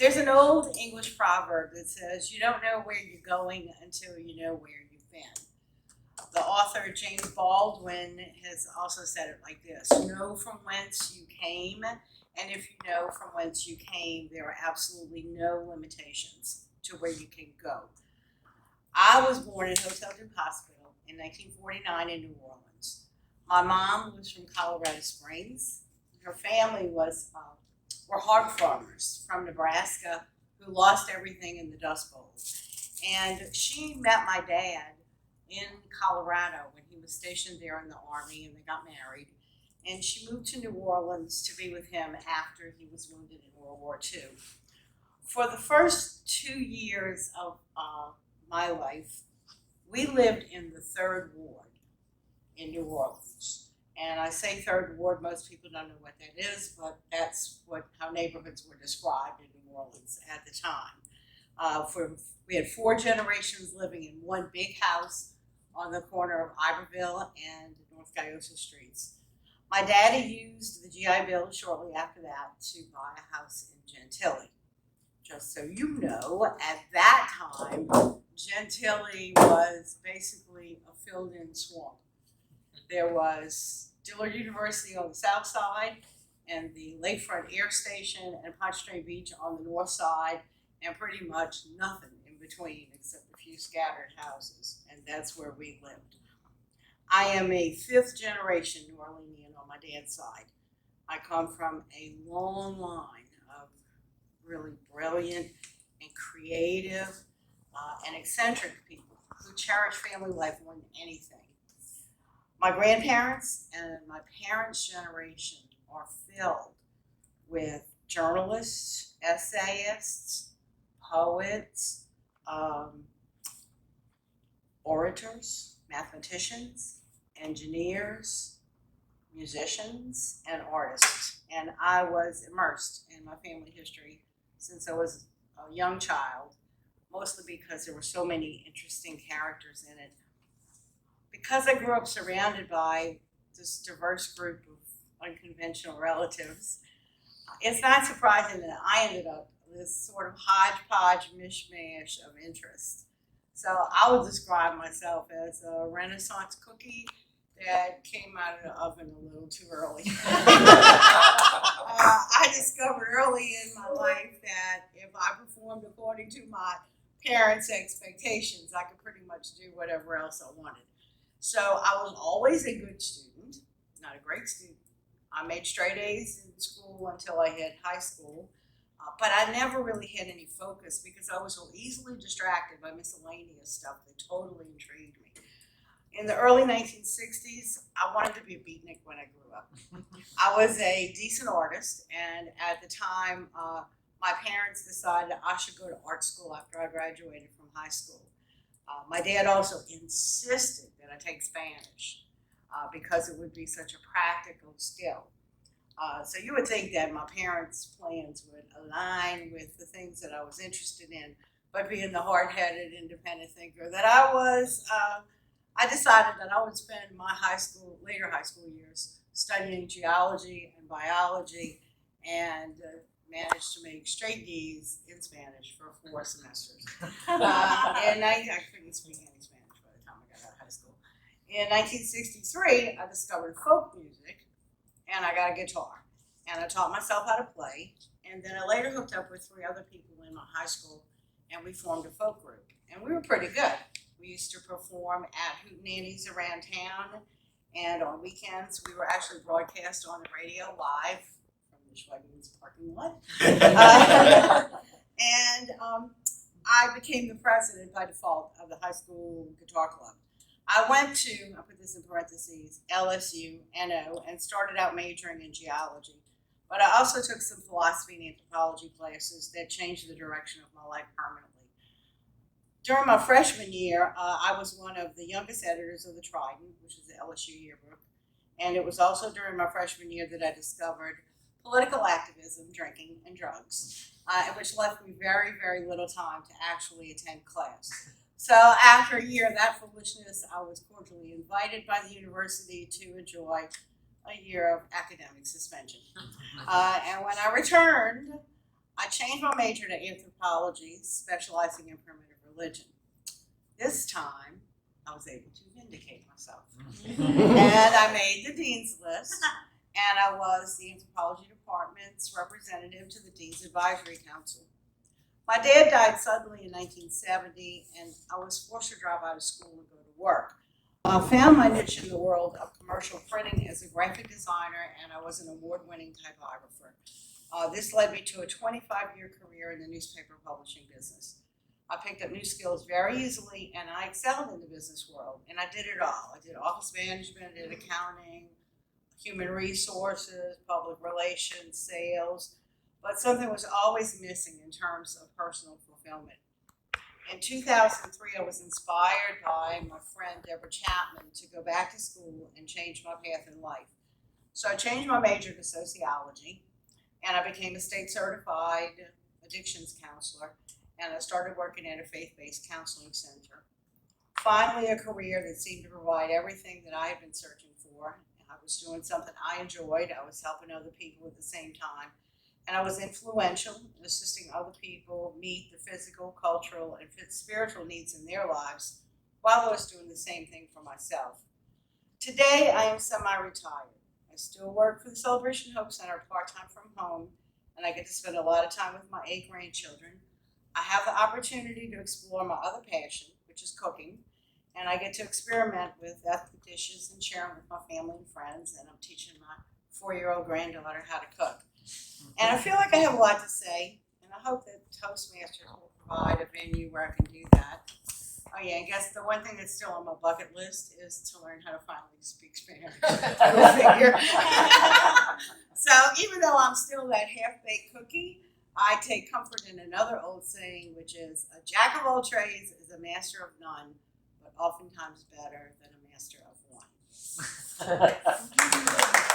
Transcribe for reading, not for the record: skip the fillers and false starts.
There's an old English proverb that says, you don't know where you're going until you know where you've been. The author James Baldwin has also said it like this: know from whence you came, and if you know from whence you came, there are absolutely no limitations to where you can go. I was born in Hotel Duke Hospital in 1949 in New Orleans. My mom was from Colorado Springs. Her family were hog farmers from Nebraska who lost everything in the Dust Bowl. And she met my dad in Colorado when he was stationed there in the Army, and they got married. And she moved to New Orleans to be with him after he was wounded in World War II. For the first 2 years of my life, we lived in the Third Ward in New Orleans. And I say Third Ward, most people don't know what that is, but that's how neighborhoods were described in New Orleans at the time. We had 4 generations living in one big house on the corner of Iberville and North Gayosa Streets. My daddy used the GI Bill shortly after that to buy a house in Gentilly. Just so you know, at that time, Gentilly was basically a filled-in swamp. There was Dillard University on the south side, and the Lakefront Air Station and Pontchartrain Beach on the north side, and pretty much nothing in between except a few scattered houses, and that's where we lived. I am a 5th generation New Orleanian on my dad's side. I come from a long line of really brilliant and creative and eccentric people who cherish family life more than anything. My grandparents and my parents' generation are filled with journalists, essayists, poets, orators, mathematicians, engineers, musicians, and artists. And I was immersed in my family history since I was a young child, mostly because there were so many interesting characters in it. Because I grew up surrounded by this diverse group of unconventional relatives, it's not surprising that I ended up this sort of hodgepodge mishmash of interest. So I would describe myself as a Renaissance cookie that came out of the oven a little too early. I discovered early in my life that if I performed according to my parents' expectations, I could pretty much do whatever else I wanted. So I was always a good student, not a great student. I made straight A's in school until I hit high school, but I never really had any focus because I was so easily distracted by miscellaneous stuff that totally intrigued me. In the early 1960s, I wanted to be a beatnik when I grew up. I was a decent artist, and at the time, my parents decided I should go to art school after I graduated from high school. My dad also insisted that I take Spanish because it would be such a practical skill. So you would think that my parents' plans would align with the things that I was interested in, but being the hard-headed, independent thinker that I was, I decided that I would spend my later high school years studying geology and biology, and managed to make straight D's in Spanish for 4 semesters. And I couldn't speak any Spanish by the time I got out of high school. In 1963, I discovered folk music, and I got a guitar. And I taught myself how to play, and then I later hooked up with 3 other people in my high school, and we formed a folk group. And we were pretty good. We used to perform at hootenannies around town, and on weekends we were actually broadcast on the radio live from the Schweigens parking lot. And I became the president by default of the high school guitar club. I went to, I put this in parentheses, LSU, NO, and started out majoring in geology. But I also took some philosophy and anthropology classes that changed the direction of my life permanently. During my freshman year, I was one of the youngest editors of the Trident, which is the LSU yearbook. And it was also during my freshman year that I discovered political activism, drinking, and drugs, which left me very, very little time to actually attend class. So after a year of that foolishness, I was cordially invited by the university to enjoy a year of academic suspension. And when I returned, I changed my major to anthropology, specializing in primitive religion. This time, I was able to vindicate myself. And I made the dean's list, and I was the anthropology department's representative to the Dean's Advisory Council. My dad died suddenly in 1970, and I was forced to drop out of school and go to work. I found my niche in the world of commercial printing as a graphic designer, and I was an award-winning typographer. This led me to a 25-year career in the newspaper publishing business. I picked up new skills very easily, and I excelled in the business world, and I did it all. I did office management, I did accounting, human resources, public relations, sales, but something was always missing in terms of personal fulfillment. In 2003, I was inspired by my friend Deborah Chapman to go back to school and change my path in life. So I changed my major to sociology, and I became a state certified addictions counselor, and I started working at a faith-based counseling center. Finally, a career that seemed to provide everything that I had been searching for. I was doing something I enjoyed, I was helping other people at the same time, and I was influential in assisting other people meet the physical, cultural, and spiritual needs in their lives while I was doing the same thing for myself. Today, I am semi-retired. I still work for the Celebration Hope Center part-time from home, and I get to spend a lot of time with my 8 grandchildren. I have the opportunity to explore my other passion, which is cooking, and I get to experiment with ethnic dishes and share them with my family and friends, and I'm teaching my 4-year-old granddaughter how to cook. And I feel like I have a lot to say, and I hope that Toastmasters will provide a venue where I can do that. Oh yeah, I guess the one thing that's still on my bucket list is to learn how to finally speak Spanish. Go figure. So even though I'm still that half-baked cookie, I take comfort in another old saying, which is, a jack of all trades is a master of none, but oftentimes better than a master of one.